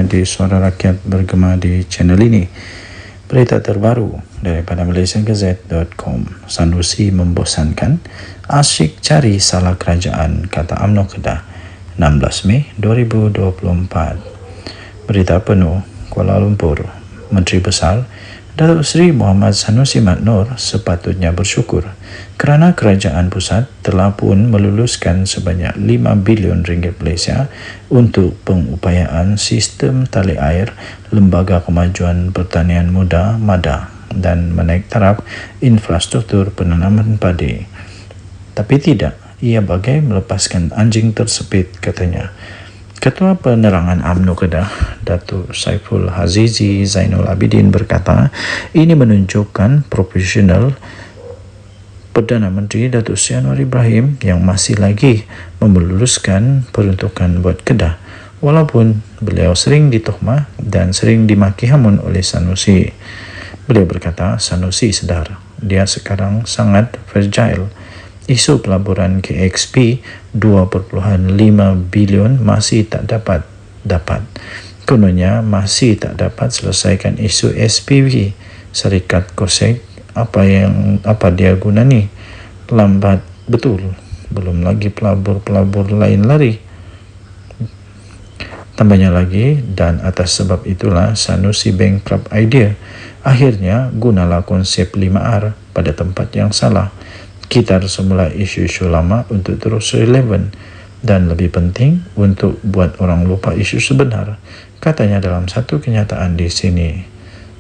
Nadi Suara Rakyat bergema di channel ini. Berita terbaru daripada malaysiagazette.com. Sanusi membosankan, asyik cari salah kerajaan, kata UMNO Kedah, 16 Mei 2024. Berita penuh. Kuala Lumpur. Menteri Besar Datuk Seri Muhammad Sanusi Mat Noor sepatutnya bersyukur kerana kerajaan pusat telah pun meluluskan sebanyak 5 bilion ringgit Malaysia untuk pengupayaan sistem tali air Lembaga Kemajuan Pertanian Muda MADA dan menaik taraf infrastruktur penanaman padi. Tapi tidak, ia bagai melepaskan anjing tersepit, katanya. Ketua Penerangan UMNO Kedah, Datuk Saiful Hazizi Zainul Abidin berkata, ini menunjukkan profesional Perdana Menteri Datuk Seri Anwar Ibrahim yang masih lagi memeluluskan peruntukan buat Kedah, walaupun beliau sering ditohmah dan sering dimaki hamun oleh Sanusi. Beliau berkata, Sanusi sedar dia sekarang sangat fragile. Isu pelaburan KXP 2.5 bilion masih tak dapat. Kononnya masih tak dapat selesaikan isu SPV, Syarikat Kosek. Apa dia guna ni? Lambat betul. Belum lagi pelabur-pelabur lain lari. Tambahnya lagi, dan atas sebab itulah Sanusi bankrupt idea. Akhirnya gunalah konsep 5R pada tempat yang salah. Kitar semula isu-isu lama untuk terus relevan dan lebih penting untuk buat orang lupa isu sebenar, katanya dalam satu kenyataan di sini.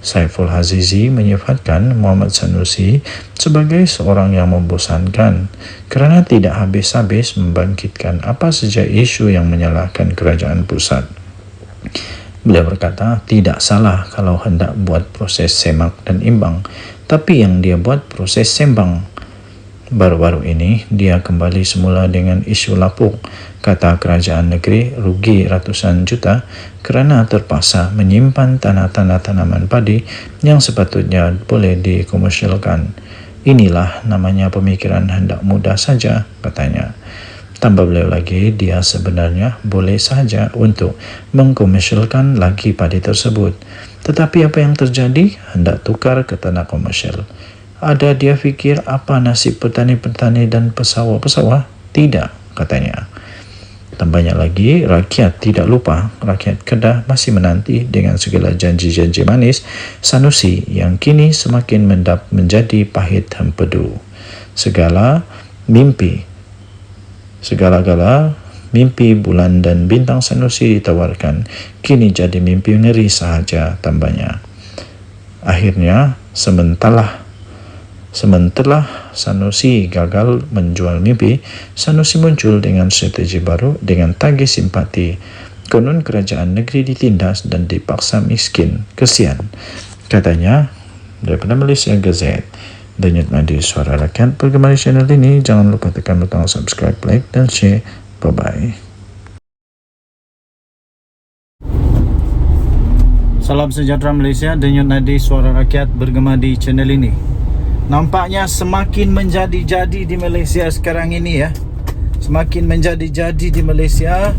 Saiful Hazizi menyifatkan Muhammad Sanusi sebagai seorang yang membosankan kerana tidak habis-habis membangkitkan apa saja isu yang menyalahkan kerajaan pusat. Beliau berkata, tidak salah kalau hendak buat proses semak dan imbang, tapi yang dia buat proses sembang. Baru-baru ini, dia kembali semula dengan isu lapuk, kata kerajaan negeri rugi ratusan juta kerana terpaksa menyimpan tanah-tanah tanaman padi yang sepatutnya boleh dikomersialkan. Inilah namanya pemikiran hendak mudah saja, katanya. Tambah beliau lagi, dia sebenarnya boleh saja untuk mengkomersialkan lagi padi tersebut. Tetapi apa yang terjadi? Hendak tukar ke tanah komersial. Ada dia fikir apa nasib petani-petani dan pesawah-pesawah? Tidak, katanya. Tambahnya lagi, rakyat tidak lupa, rakyat Kedah masih menanti dengan segala janji-janji manis Sanusi yang kini semakin mendap menjadi pahit hempedu. Segala mimpi bulan dan bintang Sanusi ditawarkan, kini jadi mimpi ngeri sahaja, tambahnya. Akhirnya, sementara Sanusi gagal menjual mimpi, Sanusi muncul dengan strategi baru dengan tagih simpati. Konon kerajaan negeri ditindas dan dipaksa miskin. Kesian, katanya daripada Malaysia Gazette. Denyut nadi Suara Rakyat bergema di channel ini. Jangan lupa tekan butang subscribe, like dan share. Bye-bye. Salam sejahtera Malaysia. Denyut nadi Suara Rakyat bergema di channel ini. Nampaknya semakin menjadi-jadi di Malaysia sekarang ini, ya. Semakin menjadi-jadi di Malaysia,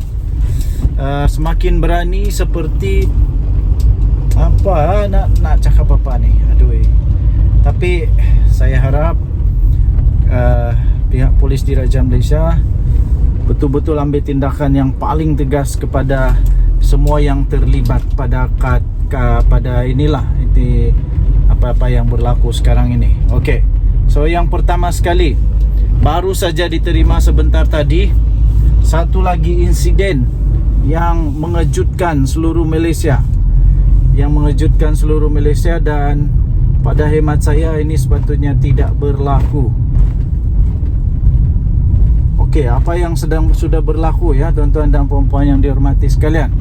semakin berani seperti apa nak cakap apa ni. Aduh. Tapi saya harap pihak polis Diraja Malaysia betul-betul ambil tindakan yang paling tegas kepada semua yang terlibat pada inilah apa-apa yang berlaku sekarang ini. Okey. So yang pertama sekali, baru saja diterima sebentar tadi satu lagi insiden yang mengejutkan seluruh Malaysia. Dan pada hemat saya ini sepatutnya tidak berlaku. Okey, apa yang sudah berlaku, ya tuan-tuan dan puan-puan yang dihormati sekalian.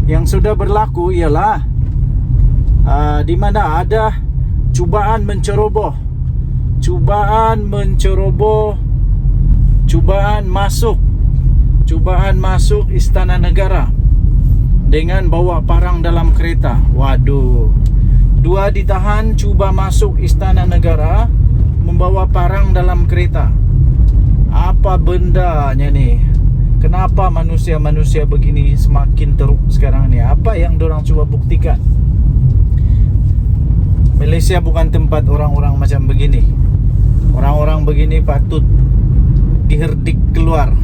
Yang sudah berlaku ialah di mana ada cubaan menceroboh, cubaan masuk Istana Negara dengan bawa parang dalam kereta. Waduh. 2 ditahan cuba masuk Istana Negara membawa parang dalam kereta. Apa bendanya ni? Kenapa manusia-manusia begini semakin teruk sekarang ni? Apa yang dorang cuba buktikan? Malaysia bukan tempat orang-orang macam begini. Orang-orang begini patut diherdik keluar,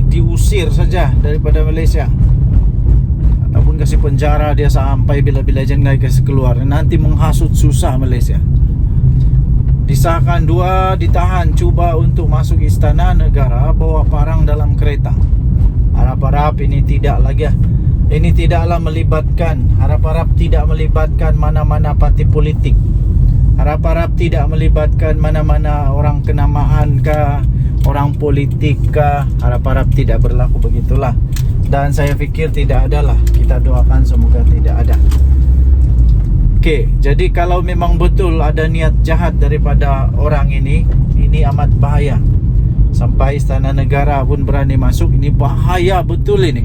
diusir saja daripada Malaysia, ataupun kasih penjara dia sampai bila-bila jangan kasih keluar. Nanti menghasut susah Malaysia. Disahkan 2, ditahan, cuba untuk masuk istana negara bawa parang dalam kereta. Harap-harap ini tidak lagi. Ini tidaklah melibatkan, harap-harap tidak melibatkan mana-mana parti politik. Harap-harap tidak melibatkan mana-mana orang kenamaan kah, orang politik kah. Harap-harap tidak berlaku begitulah. Dan saya fikir tidak adalah. Kita doakan semoga tidak ada. Okey, jadi kalau memang betul ada niat jahat daripada orang ini amat bahaya. Sampai istana negara pun berani masuk, ini bahaya betul ini.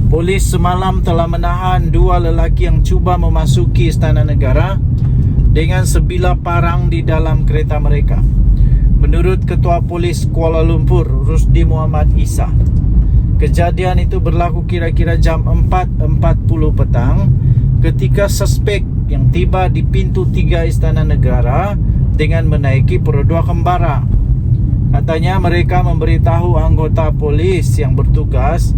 Polis semalam telah menahan 2 lelaki yang cuba memasuki istana negara dengan sebilah parang di dalam kereta mereka. Menurut Ketua Polis Kuala Lumpur, Rusdi Muhammad Isa, kejadian itu berlaku kira-kira jam 4.40 petang ketika suspek yang tiba di pintu 3 istana negara dengan menaiki perodua kembara. Katanya mereka memberitahu anggota polis yang bertugas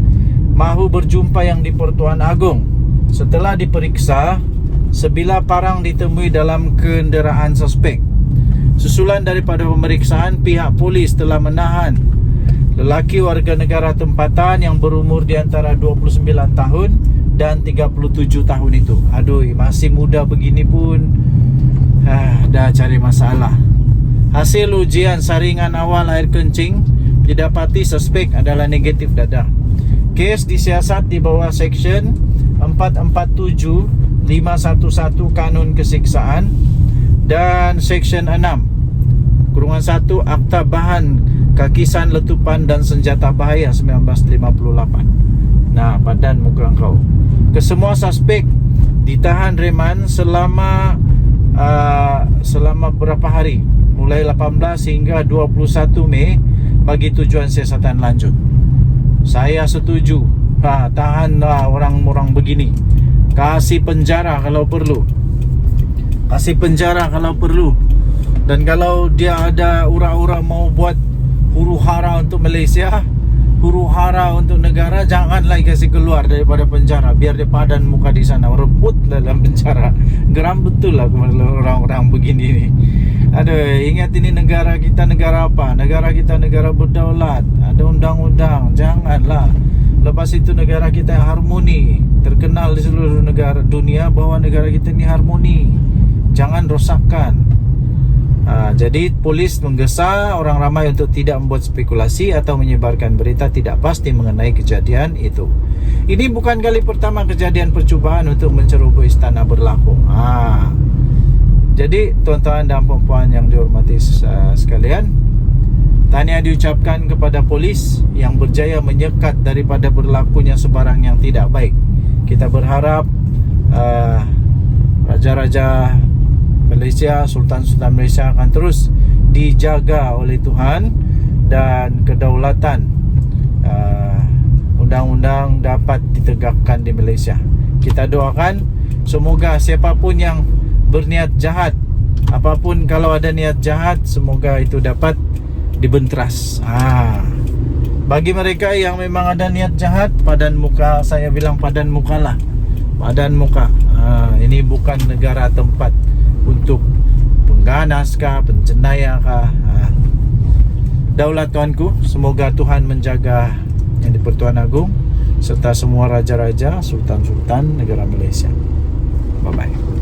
mahu berjumpa yang di Pertuan Agong. Setelah diperiksa, sebilah parang ditemui dalam kenderaan suspek. Susulan daripada pemeriksaan, pihak polis telah menahan lelaki warga negara tempatan yang berumur di antara 29 tahun dan 37 tahun itu. Aduh, masih muda begini pun dah cari masalah. Hasil ujian saringan awal air kencing didapati suspek adalah negatif dadah. Kes disiasat di bawah Seksyen 447 511 Kanun Kesiksaan dan Seksyen 6/1 Akta Bahan Kakisan Letupan dan Senjata Bahaya 1958. Nah, padan muka kau. Kesemua suspek ditahan reman selama berapa hari, mulai 18 hingga 21 Mei bagi tujuan siasatan lanjut. Saya setuju. Tahanlah orang-orang begini. Kasih penjara kalau perlu. Kasih penjara kalau perlu. Dan kalau dia ada ura-ura mau buat huru-hara untuk Malaysia, huru-hara untuk negara, janganlah kasih keluar daripada penjara. Biar dia padan muka di sana, rebut dalam penjara. Geram betul lah orang-orang begini ni. Aduh, ingat ini negara kita negara apa? Negara kita negara berdaulat, ada undang-undang. Janganlah. Lepas itu negara kita harmoni, terkenal di seluruh negara dunia bahawa negara kita ni harmoni. Jangan rosakkan. Jadi polis menggesa orang ramai untuk tidak membuat spekulasi atau menyebarkan berita tidak pasti mengenai kejadian itu. Ini bukan kali pertama kejadian percubaan untuk menceroboh istana berlaku. Jadi tuan-tuan dan puan-puan yang dihormati sekalian, tahniah diucapkan kepada polis yang berjaya menyekat daripada berlakunya sebarang yang tidak baik. Kita berharap Raja-Raja Malaysia, Sultan-Sultan Malaysia akan terus dijaga oleh Tuhan dan kedaulatan undang-undang dapat ditegakkan di Malaysia. Kita doakan semoga siapapun yang berniat jahat, apapun kalau ada niat jahat, semoga itu dapat dibenteras. Bagi mereka yang memang ada niat jahat, padan muka, saya bilang padan muka lah. Padan muka. Ini bukan negara tempat untuk pengganas kah, penjenayah kah. Daulat tuanku, semoga Tuhan menjaga yang di Pertuan Agong serta semua raja-raja, sultan-sultan negara Malaysia. Bye-bye.